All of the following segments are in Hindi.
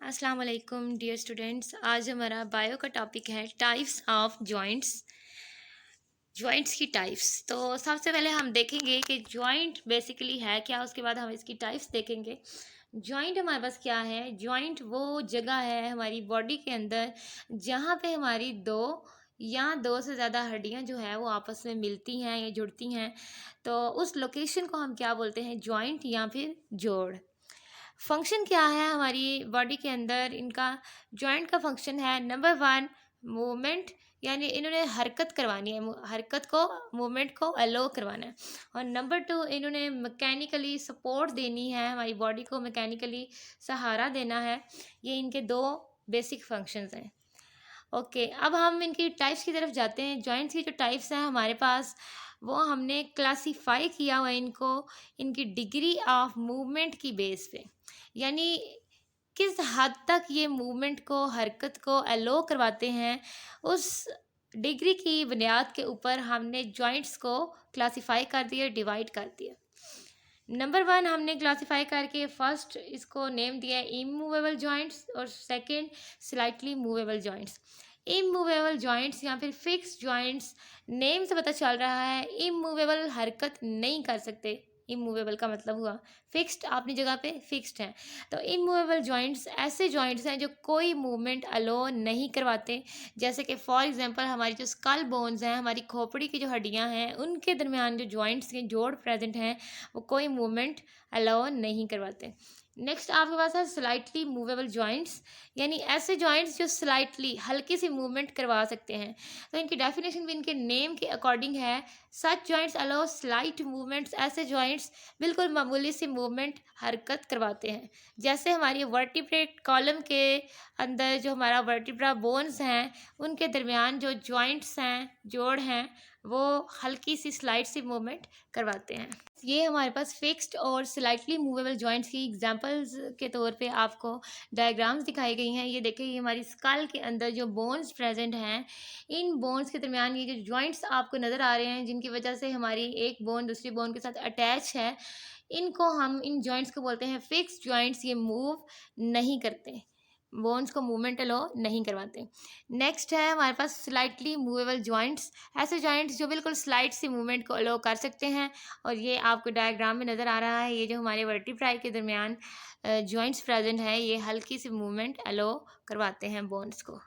अस्सलाम वालेकुम डियर स्टूडेंट्स। आज हमारा बायो का टॉपिक है टाइप्स ऑफ जॉइंट्स। जॉइंट्स की टाइप्स। तो सबसे पहले हम देखेंगे कि जॉइंट बेसिकली है क्या, उसके बाद हम इसकी टाइप्स देखेंगे। जॉइंट हमारे पास क्या है? जॉइंट वो जगह है हमारी बॉडी के अंदर जहाँ पे हमारी दो या दो से ज़्यादा हड्डियाँ जो है वो आपस में मिलती हैं या जुड़ती हैं। तो उस लोकेशन को हम क्या बोलते हैं? जॉइंट या फिर जोड़। फंक्शन क्या है हमारी बॉडी के अंदर इनका? जॉइंट का फंक्शन है नंबर वन, मूवमेंट, यानी इन्होंने हरकत करवानी है, हरकत को, मूवमेंट को अलो करवाना है। और नंबर टू, इन्होंने मैकेनिकली सपोर्ट देनी है, हमारी बॉडी को मैकेनिकली सहारा देना है। ये इनके दो बेसिक फंक्शंस हैं। ओके, अब हम इनकी टाइप्स की तरफ जाते हैं। जॉइंट्स की जो टाइप्स हैं हमारे पास, वो हमने क्लासिफाई किया हुआ है इनको इनकी डिग्री ऑफ मूवमेंट की बेस पे, यानी किस हद तक ये मूवमेंट को, हरकत को अलो करवाते हैं, उस डिग्री की बुनियाद के ऊपर हमने जॉइंट्स को क्लासिफाई कर दिया, डिवाइड कर दिया। नंबर वन हमने क्लासिफाई करके फर्स्ट इसको नेम दिया है इमूवेबल जॉइंट्स, और second slightly movable joints. Immovable joints या फिर फिक्स जॉइंट्स, नेम से पता चल रहा है इमूवेबल, हरकत नहीं कर सकते। इमूवेबल का मतलब हुआ फिक्स्ड, अपनी जगह पे फिक्स्ड हैं। तो इमूवेबल जॉइंट्स ऐसे जॉइंट्स हैं जो कोई मूवमेंट अलो नहीं करवाते। जैसे कि फॉर एग्जांपल हमारी जो स्कल बोन्स हैं, हमारी खोपड़ी की जो हड्डियां हैं, उनके दरमियान जो जॉइंट्स के जोड़ प्रेजेंट हैं वो कोई मूवमेंट अलाउ नहीं करवाते। नेक्स्ट आपके पास है स्लाइटली मूवेबल जॉइंट्स, यानी ऐसे जॉइंट्स जो स्लाइटली, हल्की सी मूवमेंट करवा सकते हैं। तो इनकी डेफिनेशन भी इनके नेम के अकॉर्डिंग है, सच जॉइंट्स अलाउ स्लाइट मूवमेंट्स। ऐसे जॉइंट्स बिल्कुल मामूली सी मूवमेंट, हरकत करवाते हैं। जैसे हमारी वर्टिब्रेट कॉलम के अंदर जो हमारा वर्टिब्रा बोन्स हैं, उनके दरमियान जो जॉइंट्स हैं, जोड़ हैं, वो हल्की सी स्लाइट सी मूवमेंट करवाते हैं। ये हमारे पास फिक्स्ड और स्लाइटली मूवेबल जॉइंट्स की एग्जांपल्स के तौर पे आपको डायग्राम्स दिखाई गई हैं। ये देखिए, ये हमारी स्कल के अंदर जो बोन्स प्रेजेंट हैं, इन बोन्स के दरमियान ये जो जॉइंट्स आपको नज़र आ रहे हैं, जिनकी वजह से हमारी एक बोन दूसरी बोन के साथ अटैच है, इनको हम, इन जॉइंट्स को बोलते हैं फिक्स्ड जॉइंट्स। ये मूव नहीं करते, बोन्स को मूवमेंट अलो नहीं करवाते। नेक्स्ट है हमारे पास स्लाइटली मूवेबल जॉइंट्स। ऐसे जॉइंट्स जो बिल्कुल स्लाइट सी मूवमेंट को अलो कर सकते हैं, और ये आपको डायग्राम में नज़र आ रहा है। ये जो हमारे वर्टिब्राई के दरमियान जॉइंट्स प्रेजेंट हैं, ये हल्की सी मूवमेंट अलो करवाते हैं बोन्स को।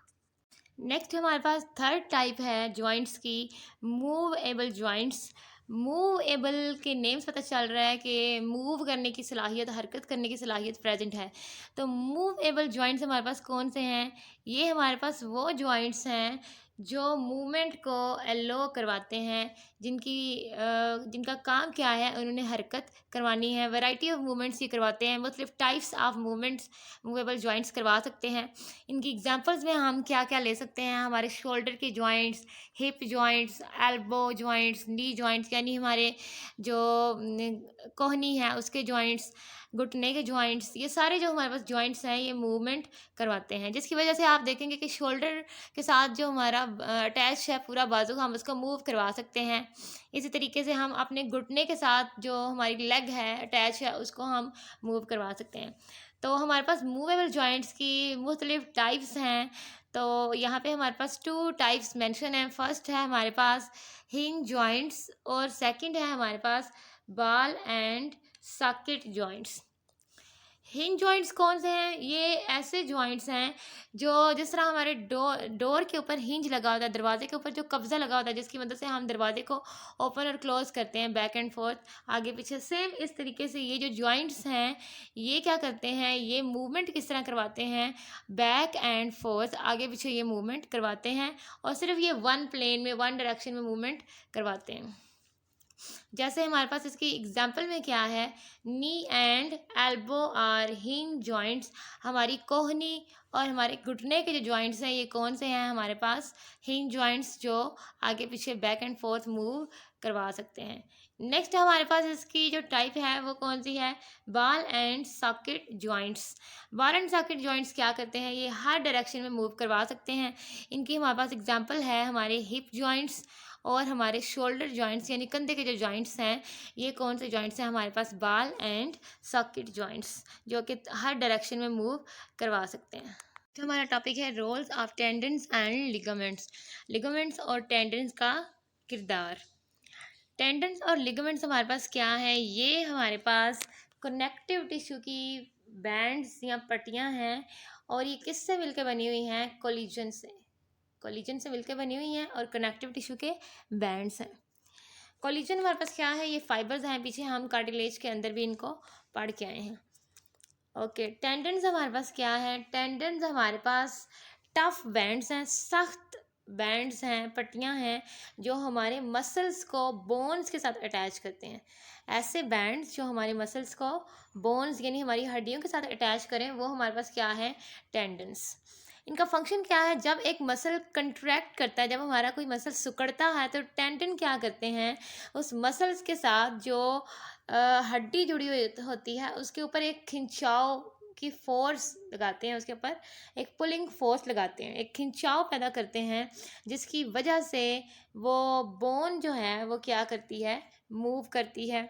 नेक्स्ट हमारे पास थर्ड टाइप है जॉइंट्स की, मूवेबल जॉइंट्स। मूवेबल के नेम से पता चल रहा है कि मूव करने की सलाहियत, हरकत करने की सलाहियत प्रेजेंट है। तो मूवेबल जॉइंट्स हमारे पास कौन से हैं? ये हमारे पास वो जॉइंट्स हैं जो मूवमेंट को अलो करवाते हैं, जिनका काम क्या है, उन्होंने हरकत करवानी है। वैरायटी ऑफ मूवमेंट्स ये करवाते हैं, मुख्तलिफ types of movements movable joints करवा सकते हैं। इनकी एग्जांपल्स में हम क्या क्या ले सकते हैं? हमारे शोल्डर के joints, hip joints, elbow joints, knee joints, यानी हमारे जो कोहनी है उसके जॉइंट्स, घुटने के जॉइंट्स, ये सारे जो हमारे पास जॉइंट्स हैं ये मूवमेंट करवाते हैं। जिसकी वजह से आप देखेंगे कि शोल्डर के साथ जो हमारा अटैच है पूरा बाजू, हम उसको मूव करवा सकते हैं। इसी तरीके से हम अपने घुटने के साथ जो हमारी लेग है अटैच है, उसको हम मूव करवा सकते हैं। तो हमारे पास मूवेबल जॉइंट्स की मुख्तलिफ टाइप्स हैं। तो यहाँ पे हमारे पास टू टाइप्स मेंशन हैं। फर्स्ट है हमारे पास हिंज जॉइंट्स, और सेकंड है हमारे पास ball and socket joints. Hinge joints कौन से हैं? ये ऐसे जॉइंट्स हैं जो, जिस तरह हमारे डोर के ऊपर हिंज लगा होता है, दरवाजे के ऊपर जो कब्जा लगा होता है, जिसकी मदद से हम दरवाजे को ओपन और क्लोज करते हैं, बैक एंड फोर्थ, आगे पीछे, सेम इस तरीके से ये जो जॉइंट्स हैं ये क्या करते हैं, ये मूवमेंट किस तरह करवाते हैं, बैक एंड फोर्थ, आगे पीछे ये मूवमेंट करवाते हैं, और सिर्फ ये वन प्लेन में, वन डायरेक्शन में मूवमेंट करवाते हैं। जैसे हमारे पास इसकी एग्जाम्पल में क्या है, knee and elbow are hinge joints. हमारी कोहनी और हमारे घुटने के जो जॉइंट्स हैं ये कौन से हैं? हमारे पास हिंज जॉइंट्स, जो आगे पीछे बैक एंड फोर्थ मूव करवा सकते हैं। नेक्स्ट हमारे पास इसकी जो टाइप है वो कौन सी है, ball and socket joints. Ball and socket joints क्या करते हैं, ये हर डायरेक्शन में मूव करवा सकते हैं। इनकी हमारे पास एग्जांपल है हमारे हिप जॉइंट्स और हमारे शोल्डर जॉइंट्स, यानी कंधे के जो जॉइंट्स हैं, ये कौन से जॉइंट्स हैं हमारे पास, बॉल एंड सॉकेट जॉइंट्स, जो कि हर डायरेक्शन में मूव करवा सकते हैं। तो हमारा टॉपिक है roles of tendons and ligaments. Ligaments और टेंडन्स का किरदार। टेंडन्स और लिगामेंट्स हमारे पास क्या है, ये हमारे पास कनेक्टिव टिश्यू की बैंड्स या पट्टियां हैं, और ये किससे मिलकर बनी हुई हैं, कोलिजन से। कोलिजन से मिलकर बनी हुई हैं और कनेक्टिव टिश्यू के बैंड्स हैं। कोलिजन हमारे पास क्या है, ये फाइबर्स हैं, पीछे हम कार्टिलेज के अंदर भी इनको पढ़ के आए हैं। ओके, टेंडन्स हमारे पास क्या है, टेंडन्स हमारे पास टफ बैंड्स हैं, सख्त बैंड्स हैं, पट्टियां हैं, जो हमारे मसल्स को बोन्स के साथ अटैच करते हैं। ऐसे बैंड्स जो हमारे मसल्स को बोन्स यानी हमारी हड्डियों के साथ अटैच करें, वो हमारे पास क्या है, टेंडन्स। इनका फंक्शन क्या है, जब एक मसल कंट्रैक्ट करता है, जब हमारा कोई मसल सिकुड़ता है, तो टेंडन क्या करते हैं, उस मसल्स के साथ जो हड्डी जुड़ी हुई होती है उसके ऊपर एक खिंचाव की फोर्स लगाते हैं, उसके ऊपर एक पुलिंग फोर्स लगाते हैं, एक खिंचाव पैदा करते हैं, जिसकी वजह से वो बोन जो है वो क्या करती है, मूव करती है।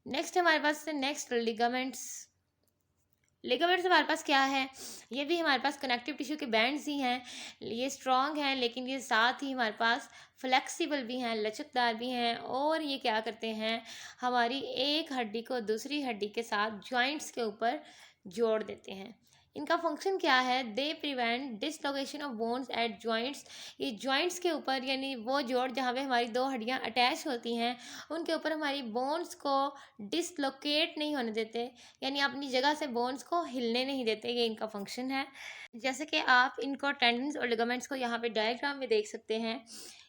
नेक्स्ट हमारे पास नेक्स्ट लिगामेंट्स। लिगामेंट्स हमारे पास क्या है, ये भी हमारे पास कनेक्टिव टिश्यू के बैंड्स ही हैं। ये स्ट्रॉन्ग हैं, लेकिन ये साथ ही हमारे पास फ्लेक्सिबल भी हैं, लचकदार भी हैं, और ये क्या करते हैं, हमारी एक हड्डी को दूसरी हड्डी के साथ जॉइंट्स के ऊपर जोड़ देते हैं। इनका फंक्शन क्या है, they prevent dislocation of bones at joints. ये जॉइंट्स के ऊपर, यानी वो जोड़ जहाँ पे हमारी दो हड्डियाँ अटैच होती हैं, उनके ऊपर हमारी बोन्स को डिसलोकेट नहीं होने देते, यानी अपनी जगह से बोन्स को हिलने नहीं देते। ये इनका फंक्शन है। जैसे कि आप इनको टेंडन्स और लिगामेंट्स को यहाँ पे डायग्राम में देख सकते हैं।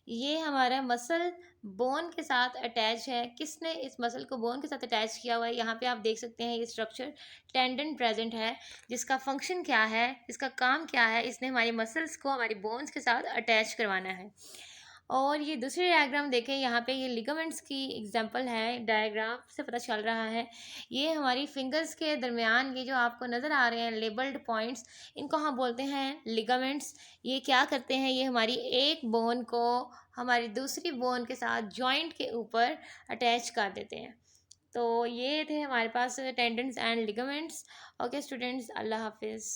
ये हमारा मसल बोन के साथ अटैच है। किसने इस मसल को बोन के साथ अटैच किया हुआ है, यहाँ पे आप देख सकते हैं ये स्ट्रक्चर टेंडन प्रेजेंट है, जिसका फंक्शन क्या है, इसका काम क्या है, इसने हमारी मसल्स को हमारी बोन्स के साथ अटैच करवाना है। और ये दूसरी डायग्राम देखें, यहाँ पे ये लिगामेंट्स की एग्जांपल है, डायग्राम से पता चल रहा है। ये हमारी फिंगर्स के दरमियान ये जो आपको नज़र आ रहे हैं लेबल्ड पॉइंट्स, इनको हम बोलते हैं लिगामेंट्स। ये क्या करते हैं, ये हमारी एक बोन को हमारी दूसरी बोन के साथ जॉइंट के ऊपर अटैच कर देते हैं। तो ये थे हमारे पास tendons and ligaments. Okay students, अल्लाह हाफिज़।